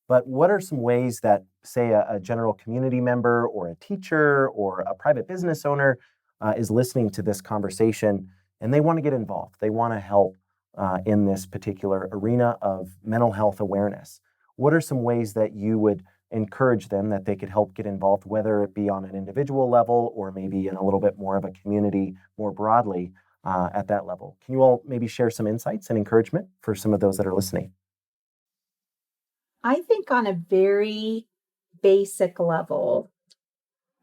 But what are some ways that, say, a general community member or a teacher or a private business owner is listening to this conversation and they want to get involved? They want to help in this particular arena of mental health awareness. What are some ways that you would encourage them that they could help get involved, whether it be on an individual level or maybe in a little bit more of a community more broadly at that level? Can you all maybe share some insights and encouragement for some of those that are listening? I think on a very basic level,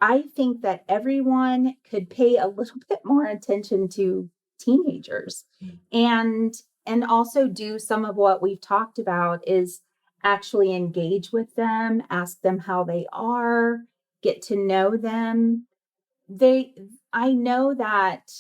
I think that everyone could pay a little bit more attention to teenagers and also do some of what we've talked about is actually engage with them, ask them how they are, get to know them. They I know that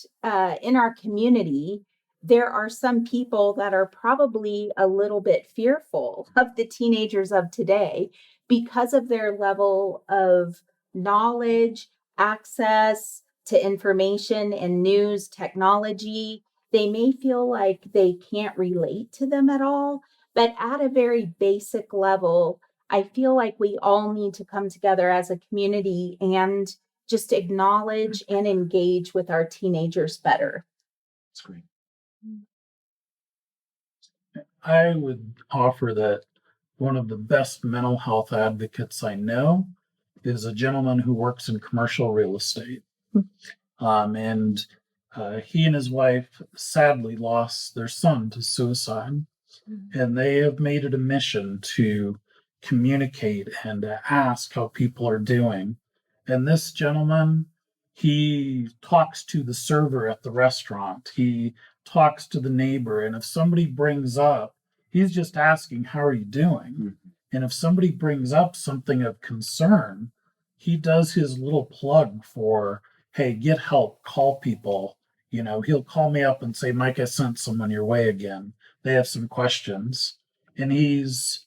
in our community there are some people that are probably a little bit fearful of the teenagers of today because of their level of knowledge, access to information and news technology. They may feel like they can't relate to them at all, but at a very basic level, I feel like we all need to come together as a community and just acknowledge and engage with our teenagers better. That's great. I would offer that one of the best mental health advocates I know is a gentleman who works in commercial real estate. And he and his wife sadly lost their son to suicide. And they have made it a mission to communicate and to ask how people are doing. And this gentleman, he talks to the server at the restaurant. He talks to the neighbor. And if somebody brings up, he's just asking, how are you doing? Mm-hmm. And if somebody brings up something of concern, he does his little plug for, hey, get help, call people. He'll call me up and say, Mike, I sent someone your way again. They have some questions. And he's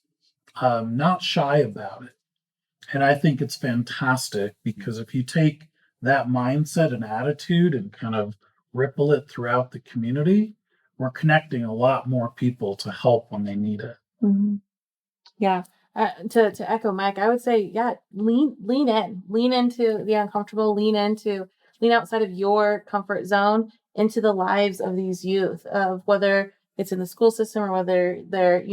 not shy about it. And I think it's fantastic because if you take that mindset and attitude and kind of ripple it throughout the community, we're connecting a lot more people to help when they need it. Mm-hmm. Yeah. To echo Mike, I would say, yeah, lean into the uncomfortable, lean outside of your comfort zone into the lives of these youth, of whether it's in the school system or whether they're,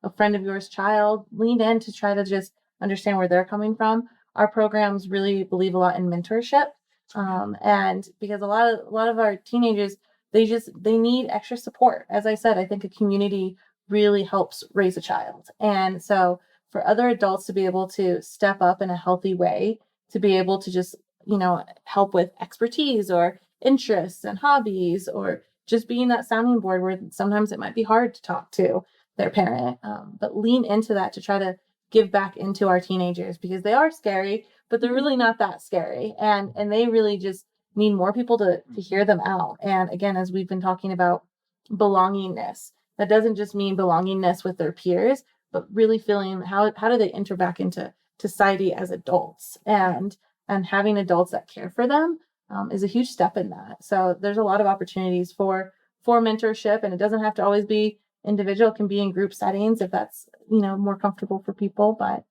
a friend of yours child. Lean in to try to just understand where they're coming from. Our programs really believe a lot in mentorship. And because a lot of our teenagers, they need extra support. As I said, I think a community really helps raise a child. And so for other adults to be able to step up in a healthy way, to be able to just, help with expertise or interests and hobbies, or just being that sounding board where sometimes it might be hard to talk to their parent, but lean into that to try to give back into our teenagers because they are scary, but they're really not that scary. And they really just need more people to hear them out. And again, as we've been talking about belongingness, that doesn't just mean belongingness with their peers, but really feeling how do they enter back into society as adults, and having adults that care for them is a huge step in that. So there's a lot of opportunities for mentorship, and it doesn't have to always be individual. It can be in group settings if that's, more comfortable for people. But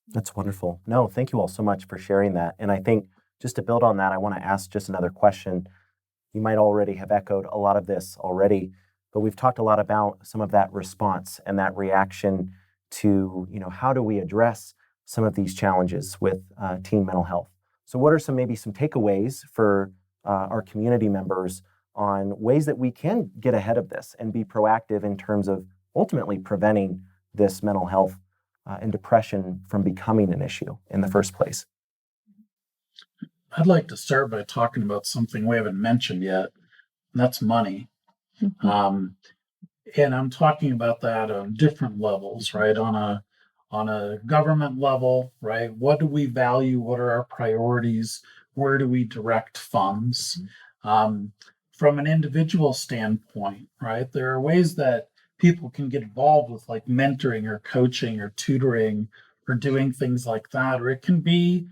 that's wonderful. No, thank you all so much for sharing that. And I think just to build on that, I want to ask just another question. You might already have echoed a lot of this already, but we've talked a lot about some of that response and that reaction to, how do we address some of these challenges with teen mental health? So what are some takeaways for our community members on ways that we can get ahead of this and be proactive in terms of ultimately preventing this mental health and depression from becoming an issue in the first place? I'd like to start by talking about something we haven't mentioned yet, and that's money. Mm-hmm. And I'm talking about that on different levels, right? On a government level, right? What do we value? What are our priorities? Where do we direct funds? Mm-hmm. From an individual standpoint, right? There are ways that people can get involved with, like mentoring or coaching or tutoring or doing things like that. Or it can be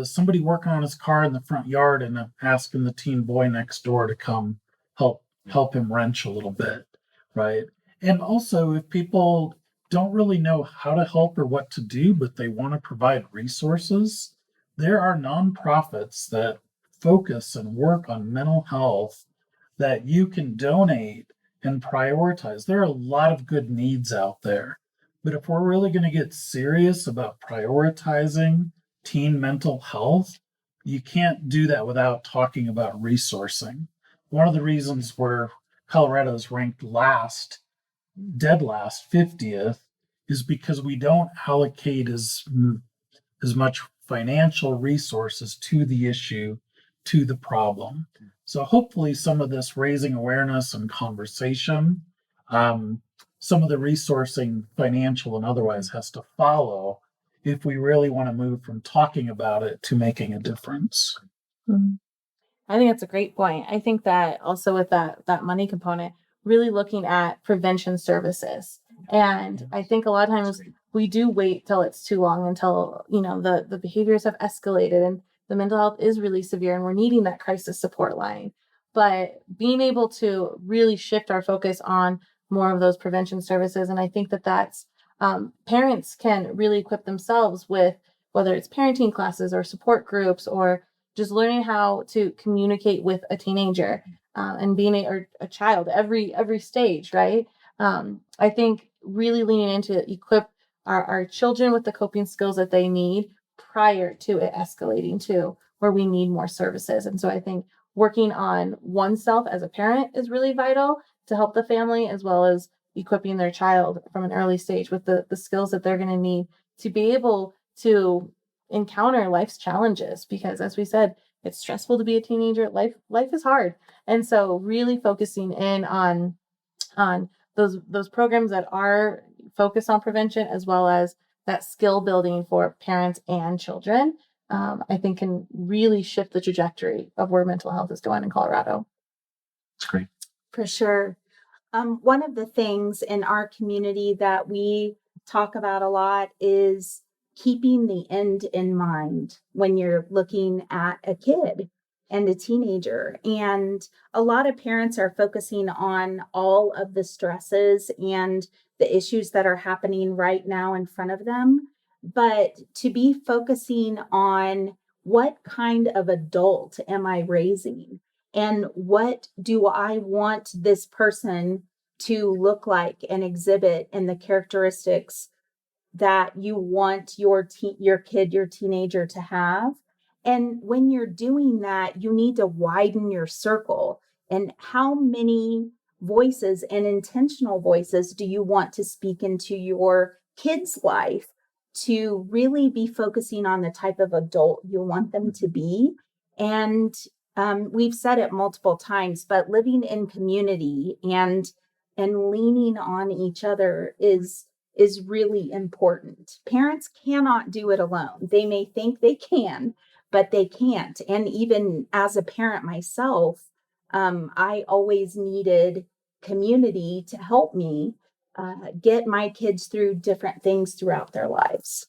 somebody working on his car in the front yard and asking the teen boy next door to come help him wrench a little bit, right? And also, if people don't really know how to help or what to do, but they want to provide resources. There are nonprofits that focus and work on mental health that you can donate and prioritize. There are a lot of good needs out there. But if we're really going to get serious about prioritizing teen mental health, you can't do that without talking about resourcing. One of the reasons where Colorado is ranked last, dead last, 50th, is because we don't allocate as much financial resources to the issue, to the problem. So hopefully some of this raising awareness and conversation, some of the resourcing, financial and otherwise, has to follow if we really want to move from talking about it to making a difference. Mhm. I think that's a great point. I think that also with that money component, really looking at prevention services. And I think a lot of times we do wait till it's too long, until, the behaviors have escalated and the mental health is really severe and we're needing that crisis support line. But being able to really shift our focus on more of those prevention services. And I think that that's parents can really equip themselves with, whether it's parenting classes or support groups, or just learning how to communicate with a teenager, and being or a child, every stage, right? I think really leaning into equip our children with the coping skills that they need prior to it escalating to where we need more services. And so I think working on oneself as a parent is really vital to help the family, as well as equipping their child from an early stage with the skills that they're going to need to be able to encounter life's challenges. Because as we said, it's stressful to be a teenager. Life is hard. And so really focusing in on those programs that are focused on prevention, as well as that skill building for parents and children, I think can really shift the trajectory of where mental health is going in Colorado. That's great. For sure. One of the things in our community that we talk about a lot is keeping the end in mind when you're looking at a kid and a teenager. And a lot of parents are focusing on all of the stresses and the issues that are happening right now in front of them. But to be focusing on, what kind of adult am I raising? And what do I want this person to look like and exhibit, and the characteristics that you want your kid, your teenager to have? And when you're doing that, you need to widen your circle. And how many voices and intentional voices do you want to speak into your kid's life to really be focusing on the type of adult you want them to be? And we've said it multiple times, but living in community and leaning on each other is really important. Parents cannot do it alone. They may think they can, but they can't. And even as a parent myself, I always needed community to help me get my kids through different things throughout their lives.